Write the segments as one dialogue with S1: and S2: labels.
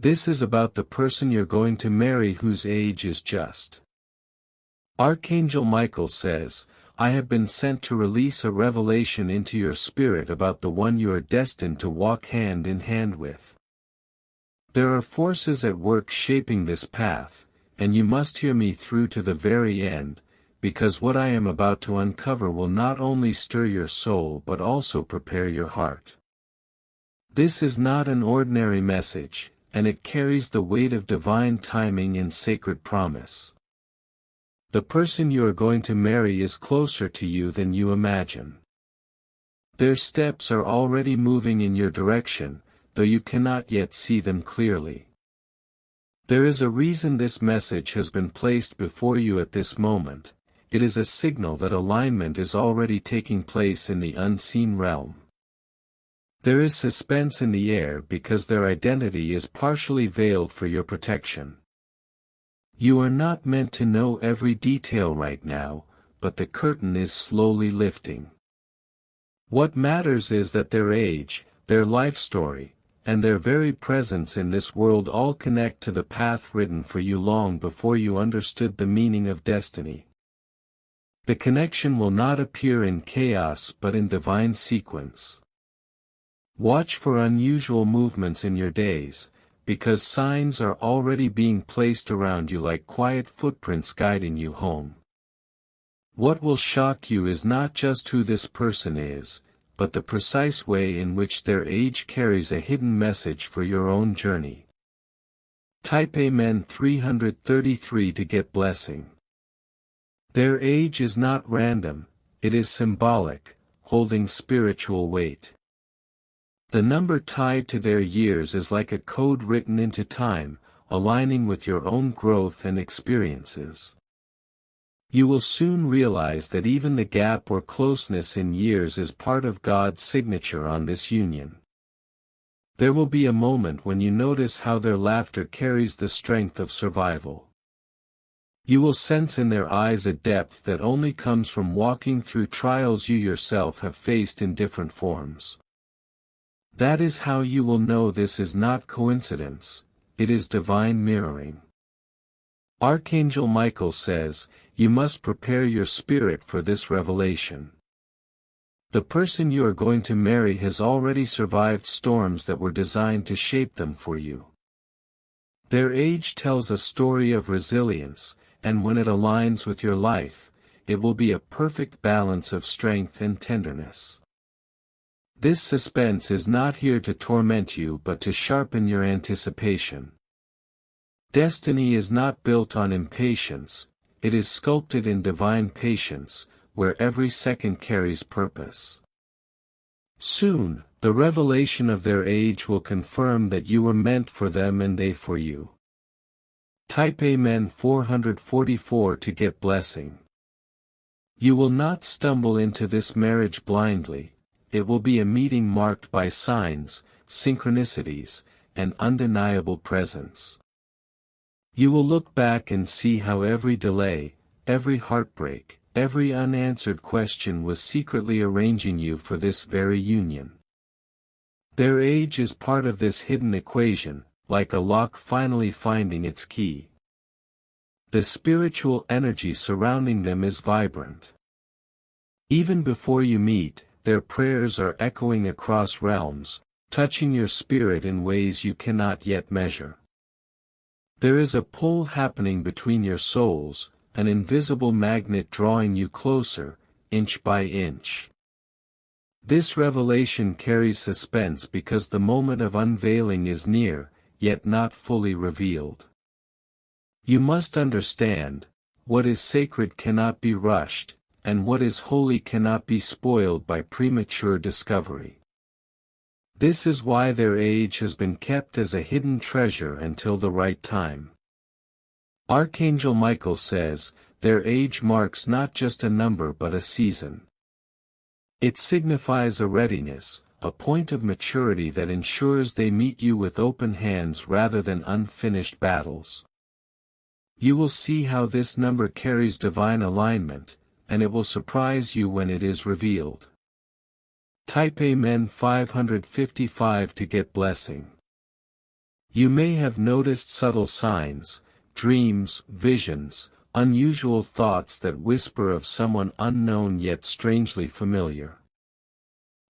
S1: This is about the person you're going to marry whose age is just. Archangel Michael says, I have been sent to release a revelation into your spirit about the one you are destined to walk hand in hand with. There are forces at work shaping this path, and you must hear me through to the very end, because what I am about to uncover will not only stir your soul but also prepare your heart. This is not an ordinary message, and it carries the weight of divine timing and sacred promise. The person you are going to marry is closer to you than you imagine. Their steps are already moving in your direction, though you cannot yet see them clearly. There is a reason this message has been placed before you at this moment. It is a signal that alignment is already taking place in the unseen realm. There is suspense in the air because their identity is partially veiled for your protection. You are not meant to know every detail right now, but the curtain is slowly lifting. What matters is that their age, their life story, and their very presence in this world all connect to the path written for you long before you understood the meaning of destiny. The connection will not appear in chaos but in divine sequence. Watch for unusual movements in your days, because signs are already being placed around you like quiet footprints guiding you home. What will shock you is not just who this person is, but the precise way in which their age carries a hidden message for your own journey. Type Amen 333 to get blessing. Their age is not random, it is symbolic, holding spiritual weight. The number tied to their years is like a code written into time, aligning with your own growth and experiences. You will soon realize that even the gap or closeness in years is part of God's signature on this union. There will be a moment when you notice how their laughter carries the strength of survival. You will sense in their eyes a depth that only comes from walking through trials you yourself have faced in different forms. That is how you will know this is not coincidence, it is divine mirroring. Archangel Michael says, you must prepare your spirit for this revelation. The person you are going to marry has already survived storms that were designed to shape them for you. Their age tells a story of resilience, and when it aligns with your life, it will be a perfect balance of strength and tenderness. This suspense is not here to torment you but to sharpen your anticipation. Destiny is not built on impatience, it is sculpted in divine patience, where every second carries purpose. Soon, the revelation of their age will confirm that you were meant for them and they for you. Type Amen 444 to get blessing. You will not stumble into this marriage blindly. It will be a meeting marked by signs, synchronicities, and undeniable presence. You will look back and see how every delay, every heartbreak, every unanswered question was secretly arranging you for this very union. Their age is part of this hidden equation, like a lock finally finding its key. The spiritual energy surrounding them is vibrant. Even before you meet, their prayers are echoing across realms, touching your spirit in ways you cannot yet measure. There is a pull happening between your souls, an invisible magnet drawing you closer, inch by inch. This revelation carries suspense because the moment of unveiling is near, yet not fully revealed. You must understand, what is sacred cannot be rushed, and what is holy cannot be spoiled by premature discovery. This is why their age has been kept as a hidden treasure until the right time. Archangel Michael says, their age marks not just a number but a season. It signifies a readiness, a point of maturity that ensures they meet you with open hands rather than unfinished battles. You will see how this number carries divine alignment, and it will surprise you when it is revealed. Type Amen 555 to get blessing. You may have noticed subtle signs, dreams, visions, unusual thoughts that whisper of someone unknown yet strangely familiar.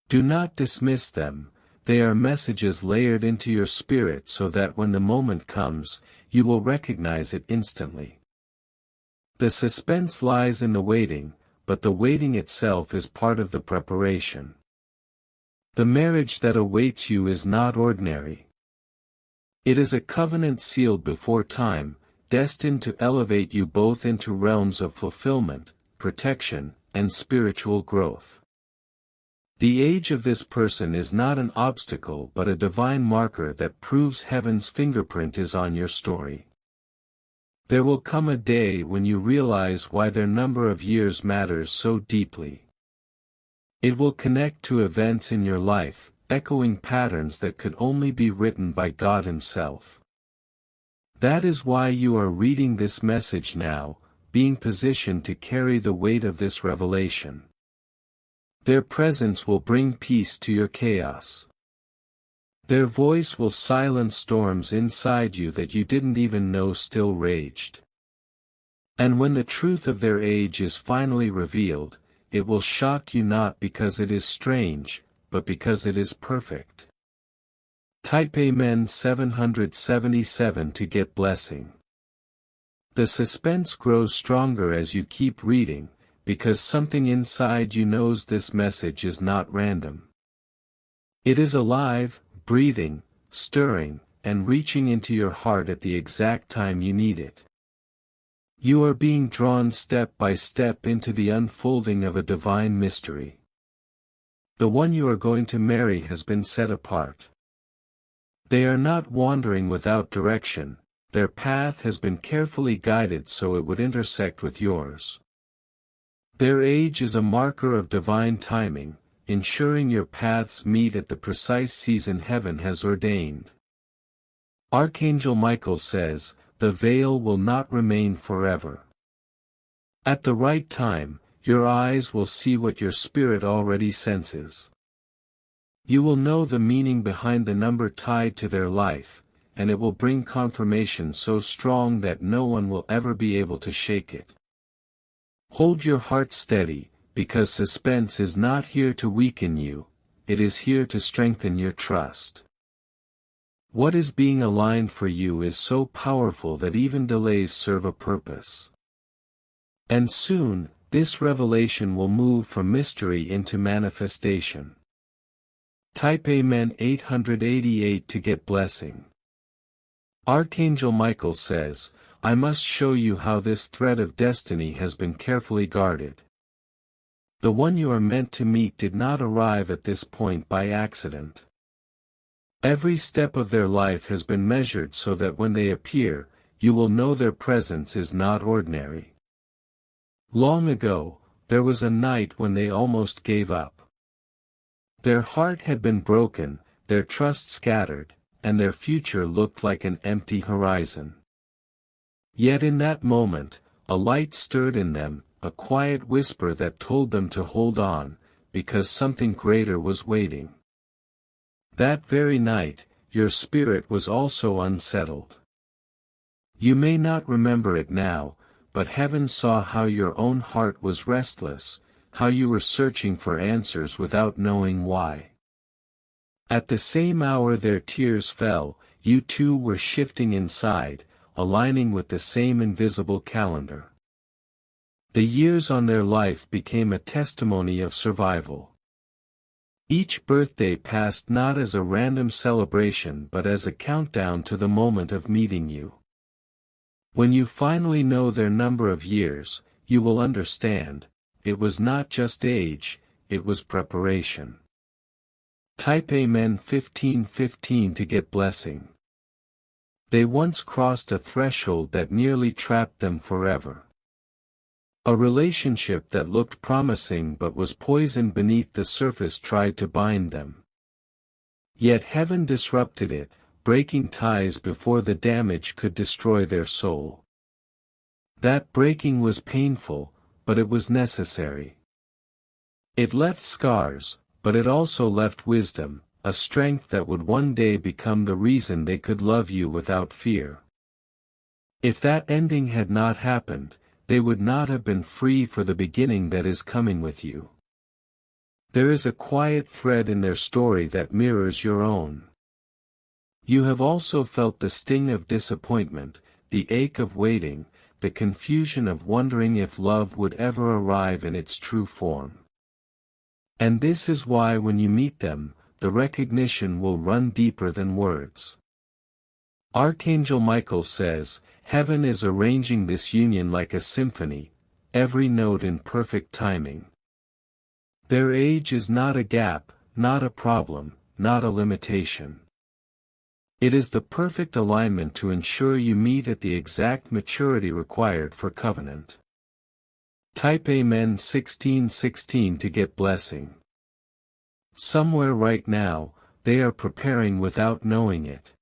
S1: Do not dismiss them. They are messages layered into your spirit so that when the moment comes, you will recognize it instantly. The suspense lies in the waiting, but the waiting itself is part of the preparation. The marriage that awaits you is not ordinary. It is a covenant sealed before time, destined to elevate you both into realms of fulfillment, protection, and spiritual growth. The age of this person is not an obstacle but a divine marker that proves heaven's fingerprint is on your story. There will come a day when you realize why their number of years matters so deeply. It will connect to events in your life, echoing patterns that could only be written by God Himself. That is why you are reading this message now, being positioned to carry the weight of this revelation. Their presence will bring peace to your chaos. Their voice will silence storms inside you that you didn't even know still raged. And when the truth of their age is finally revealed, it will shock you not because it is strange, but because it is perfect. Type Amen 777 to get blessing. The suspense grows stronger as you keep reading, because something inside you knows this message is not random. It is alive, breathing, stirring, and reaching into your heart at the exact time you need it. You are being drawn step by step into the unfolding of a divine mystery. The one you are going to marry has been set apart. They are not wandering without direction, their path has been carefully guided so it would intersect with yours. Their age is a marker of divine timing, ensuring your paths meet at the precise season heaven has ordained. Archangel Michael says, "The veil will not remain forever." At the right time, your eyes will see what your spirit already senses. You will know the meaning behind the number tied to their life, and it will bring confirmation so strong that no one will ever be able to shake it. Hold your heart steady, because suspense is not here to weaken you, it is here to strengthen your trust. What is being aligned for you is so powerful that even delays serve a purpose. And soon, this revelation will move from mystery into manifestation. Type Amen 888 to get blessing. Archangel Michael says, "I must show you how this thread of destiny has been carefully guarded. The one you are meant to meet did not arrive at this point by accident. Every step of their life has been measured so that when they appear, you will know their presence is not ordinary." Long ago, there was a night when they almost gave up. Their heart had been broken, their trust scattered, and their future looked like an empty horizon. Yet in that moment, a light stirred in them, a quiet whisper that told them to hold on, because something greater was waiting. That very night, your spirit was also unsettled. You may not remember it now, but heaven saw how your own heart was restless, how you were searching for answers without knowing why. At the same hour their tears fell, you too were shifting inside, aligning with the same invisible calendar. The years on their life became a testimony of survival. Each birthday passed not as a random celebration but as a countdown to the moment of meeting you. When you finally know their number of years, you will understand, it was not just age, it was preparation. Type Amen 1515 to get blessing. They once crossed a threshold that nearly trapped them forever. A relationship that looked promising but was poisoned beneath the surface tried to bind them. Yet heaven disrupted it, breaking ties before the damage could destroy their soul. That breaking was painful, but it was necessary. It left scars, but it also left wisdom, a strength that would one day become the reason they could love you without fear. If that ending had not happened, they would not have been free for the beginning that is coming with you. There is a quiet thread in their story that mirrors your own. You have also felt the sting of disappointment, the ache of waiting, the confusion of wondering if love would ever arrive in its true form. And this is why when you meet them, the recognition will run deeper than words. Archangel Michael says, "Heaven is arranging this union like a symphony, every note in perfect timing." Their age is not a gap, not a problem, not a limitation. It is the perfect alignment to ensure you meet at the exact maturity required for covenant. Type Amen 1616 to get blessing. Somewhere right now, they are preparing without knowing it.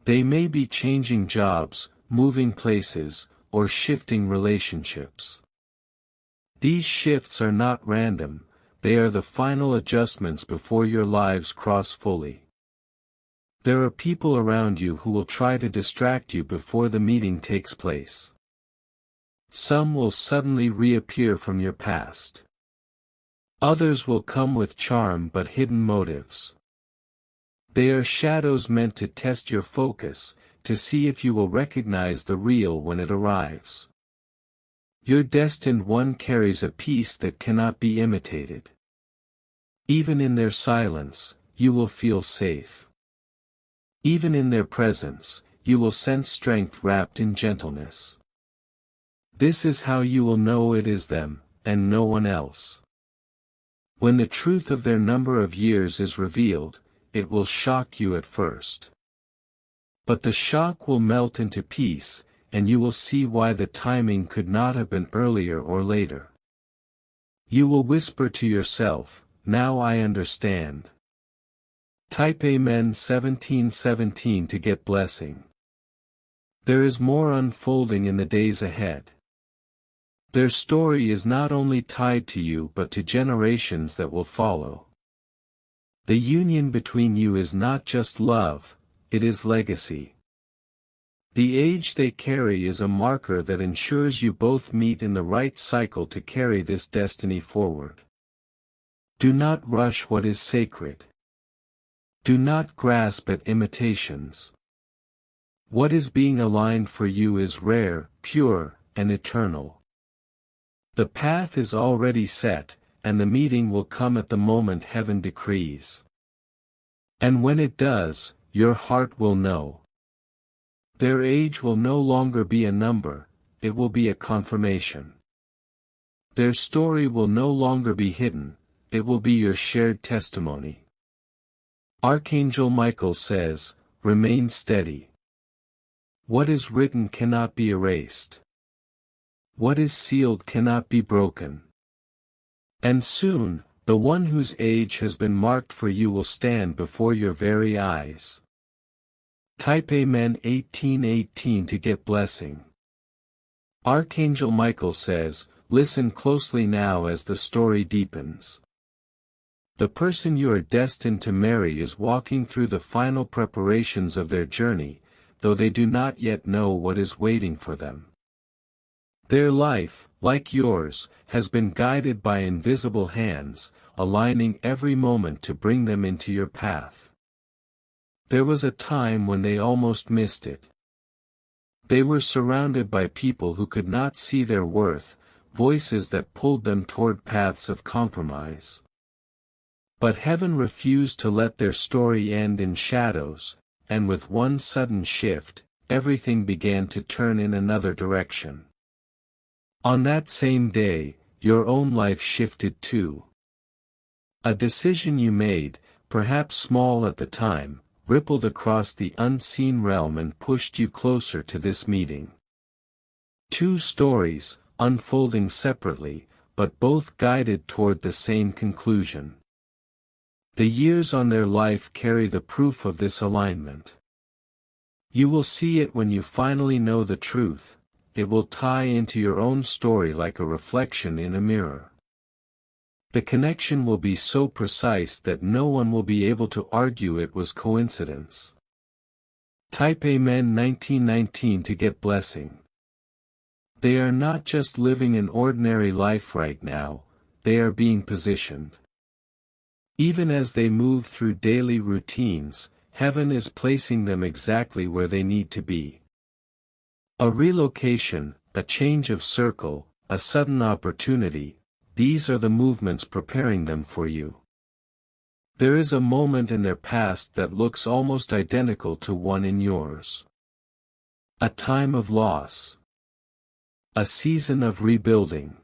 S1: They may be changing jobs, moving places, or shifting relationships. These shifts are not random, they are the final adjustments before your lives cross fully. There are people around you who will try to distract you before the meeting takes place. Some will suddenly reappear from your past. Others will come with charm but hidden motives. They are shadows meant to test your focus, to see if you will recognize the real when it arrives. Your destined one carries a peace that cannot be imitated. Even in their silence, you will feel safe. Even in their presence, you will sense strength wrapped in gentleness. This is how you will know it is them, and no one else. When the truth of their number of years is revealed, it will shock you at first. But the shock will melt into peace, and you will see why the timing could not have been earlier or later. You will whisper to yourself, "Now I understand." Type Amen 1717 to get blessing. There is more unfolding in the days ahead. Their story is not only tied to you but to generations that will follow. The union between you is not just love, it is legacy. The age they carry is a marker that ensures you both meet in the right cycle to carry this destiny forward. Do not rush what is sacred. Do not grasp at imitations. What is being aligned for you is rare, pure, and eternal. The path is already set, and the meeting will come at the moment heaven decrees. And when it does, your heart will know. Their age will no longer be a number, it will be a confirmation. Their story will no longer be hidden, it will be your shared testimony. Archangel Michael says, "Remain steady. What is written cannot be erased. What is sealed cannot be broken. And soon, the one whose age has been marked for you will stand before your very eyes." Type Amen 1818 to get blessing. Archangel Michael says, "Listen closely now as the story deepens. The person you are destined to marry is walking through the final preparations of their journey, though they do not yet know what is waiting for them. Their life, like yours, has been guided by invisible hands, aligning every moment to bring them into your path. There was a time when they almost missed it. They were surrounded by people who could not see their worth, voices that pulled them toward paths of compromise. But heaven refused to let their story end in shadows, and with one sudden shift, everything began to turn in another direction. On that same day, your own life shifted too. A decision you made, perhaps small at the time, rippled across the unseen realm and pushed you closer to this meeting. Two stories, unfolding separately, but both guided toward the same conclusion. The years on their life carry the proof of this alignment. You will see it when you finally know the truth, it will tie into your own story like a reflection in a mirror. The connection will be so precise that no one will be able to argue it was coincidence. Type Amen 1919 to get blessing. They are not just living an ordinary life right now, they are being positioned. Even as they move through daily routines, heaven is placing them exactly where they need to be. A relocation, a change of circle, a sudden opportunity, these are the movements preparing them for you. There is a moment in their past that looks almost identical to one in yours. A time of loss. A season of rebuilding.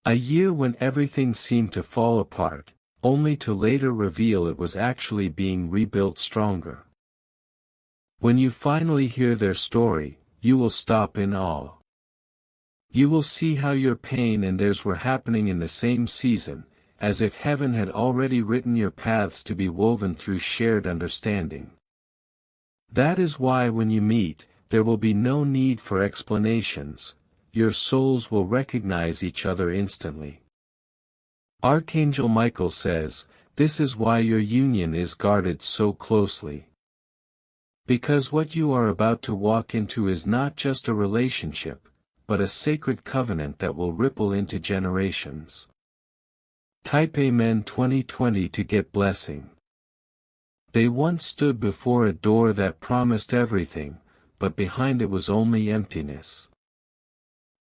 S1: A year when everything seemed to fall apart, only to later reveal it was actually being rebuilt stronger. When you finally hear their story, you will stop in awe. You will see how your pain and theirs were happening in the same season, as if heaven had already written your paths to be woven through shared understanding. That is why when you meet, there will be no need for explanations, your souls will recognize each other instantly. Archangel Michael says, this is why your union is guarded so closely. Because what you are about to walk into is not just a relationship, but a sacred covenant that will ripple into generations. Type Amen 2020 to get blessing. They once stood before a door that promised everything, but behind it was only emptiness.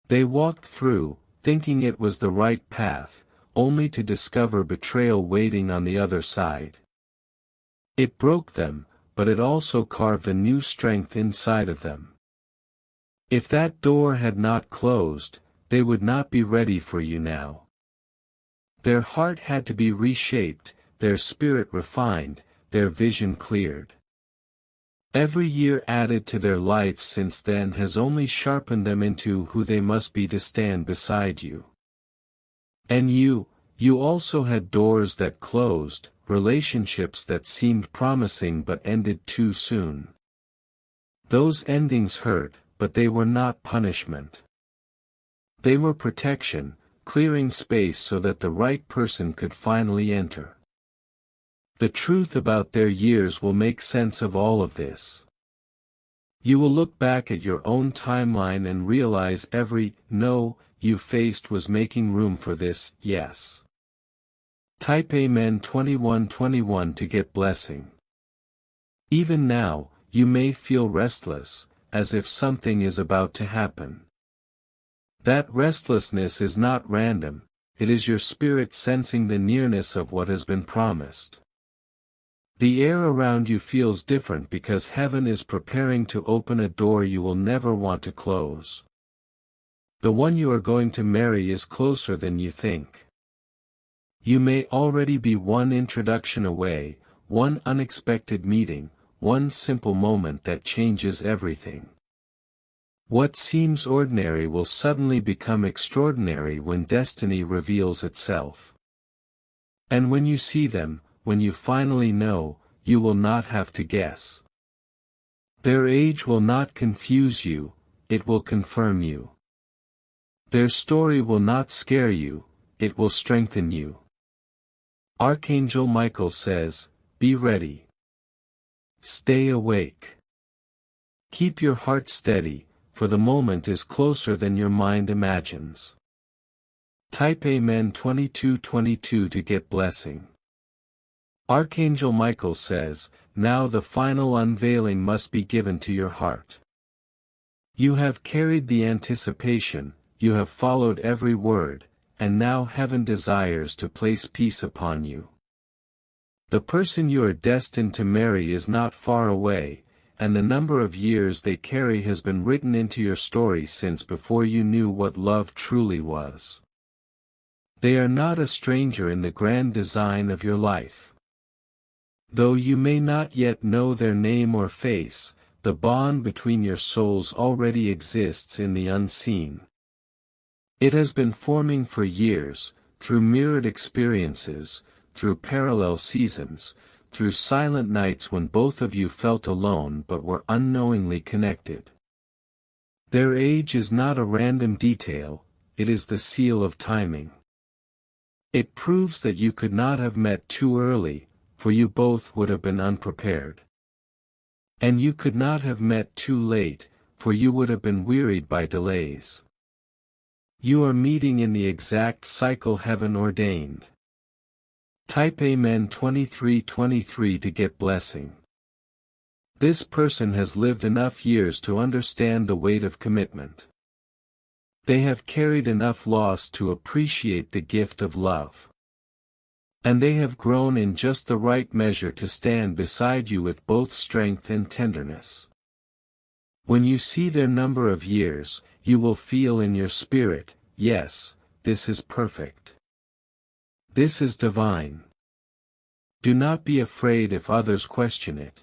S1: They walked through, thinking it was the right path, only to discover betrayal waiting on the other side. It broke them, but it also carved a new strength inside of them. If that door had not closed, they would not be ready for you now. Their heart had to be reshaped, their spirit refined, their vision cleared. Every year added to their life since then has only sharpened them into who they must be to stand beside you. And you also had doors that closed, relationships that seemed promising but ended too soon. Those endings hurt, but they were not punishment. They were protection, clearing space so that the right person could finally enter. The truth about their years will make sense of all of this. You will look back at your own timeline and realize every no you faced was making room for this yes. Type Amen 2121 to get blessing. Even now, you may feel restless, as if something is about to happen. That restlessness is not random, it is your spirit sensing the nearness of what has been promised. The air around you feels different because heaven is preparing to open a door you will never want to close. The one you are going to marry is closer than you think. You may already be one introduction away, one unexpected meeting, one simple moment that changes everything. What seems ordinary will suddenly become extraordinary when destiny reveals itself. And when you see them, when you finally know, you will not have to guess. Their age will not confuse you, it will confirm you. Their story will not scare you, it will strengthen you. Archangel Michael says, be ready. Stay awake. Keep your heart steady, for the moment is closer than your mind imagines. Type Amen 2222 to get blessing. Archangel Michael says, now the final unveiling must be given to your heart. You have carried the anticipation, you have followed every word, and now heaven desires to place peace upon you. The person you are destined to marry is not far away, and the number of years they carry has been written into your story since before you knew what love truly was. They are not a stranger in the grand design of your life. Though you may not yet know their name or face, the bond between your souls already exists in the unseen. It has been forming for years, through mirrored experiences, through parallel seasons, through silent nights when both of you felt alone but were unknowingly connected. Their age is not a random detail, it is the seal of timing. It proves that you could not have met too early, for you both would have been unprepared. And you could not have met too late, for you would have been wearied by delays. You are meeting in the exact cycle heaven ordained. Type Amen 2323 to get blessing. This person has lived enough years to understand the weight of commitment. They have carried enough loss to appreciate the gift of love. And they have grown in just the right measure to stand beside you with both strength and tenderness. When you see their number of years, you will feel in your spirit, yes, this is perfect. This is divine. Do not be afraid if others question it.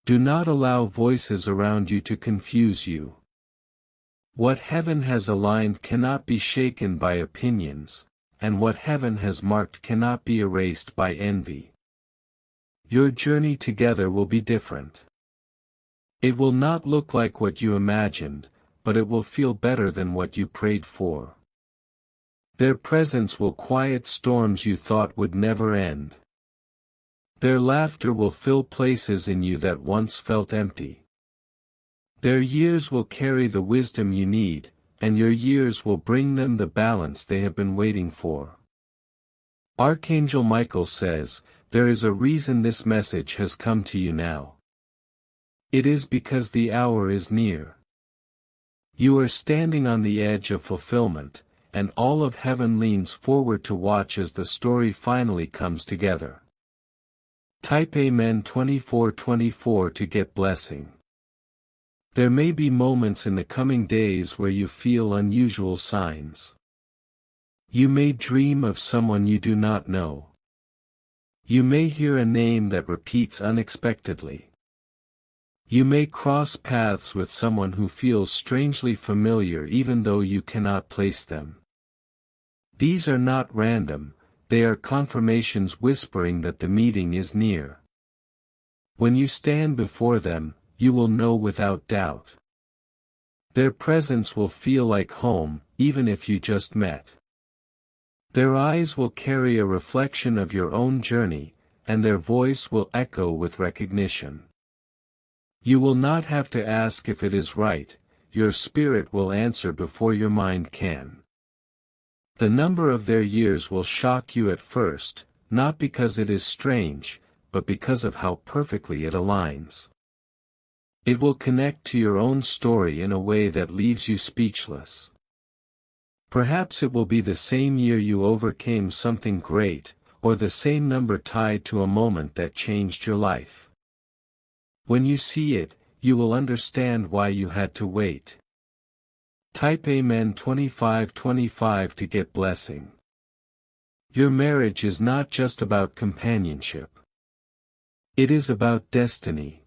S1: Do not allow voices around you to confuse you. What heaven has aligned cannot be shaken by opinions, and what heaven has marked cannot be erased by envy. Your journey together will be different. It will not look like what you imagined, but it will feel better than what you prayed for. Their presence will quiet storms you thought would never end. Their laughter will fill places in you that once felt empty. Their years will carry the wisdom you need, and your years will bring them the balance they have been waiting for. Archangel Michael says, there is a reason this message has come to you now. It is because the hour is near. You are standing on the edge of fulfillment, and all of heaven leans forward to watch as the story finally comes together. Type Amen 2424 to get blessing. There may be moments in the coming days where you feel unusual signs. You may dream of someone you do not know. You may hear a name that repeats unexpectedly. You may cross paths with someone who feels strangely familiar even though you cannot place them. These are not random, they are confirmations whispering that the meeting is near. When you stand before them, you will know without doubt. Their presence will feel like home, even if you just met. Their eyes will carry a reflection of your own journey, and their voice will echo with recognition. You will not have to ask if it is right, your spirit will answer before your mind can. The number of their years will shock you at first, not because it is strange, but because of how perfectly it aligns. It will connect to your own story in a way that leaves you speechless. Perhaps it will be the same year you overcame something great, or the same number tied to a moment that changed your life. When you see it, you will understand why you had to wait. Type Amen 2525 to get blessing. Your marriage is not just about companionship. It is about destiny.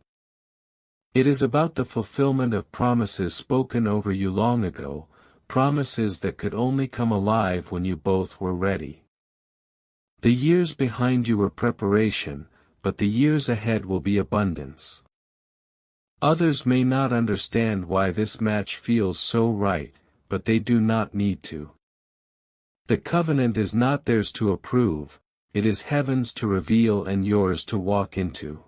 S1: It is about the fulfillment of promises spoken over you long ago, promises that could only come alive when you both were ready. The years behind you were preparation, but the years ahead will be abundance. Others may not understand why this match feels so right, but they do not need to. The covenant is not theirs to approve, it is heaven's to reveal and yours to walk into.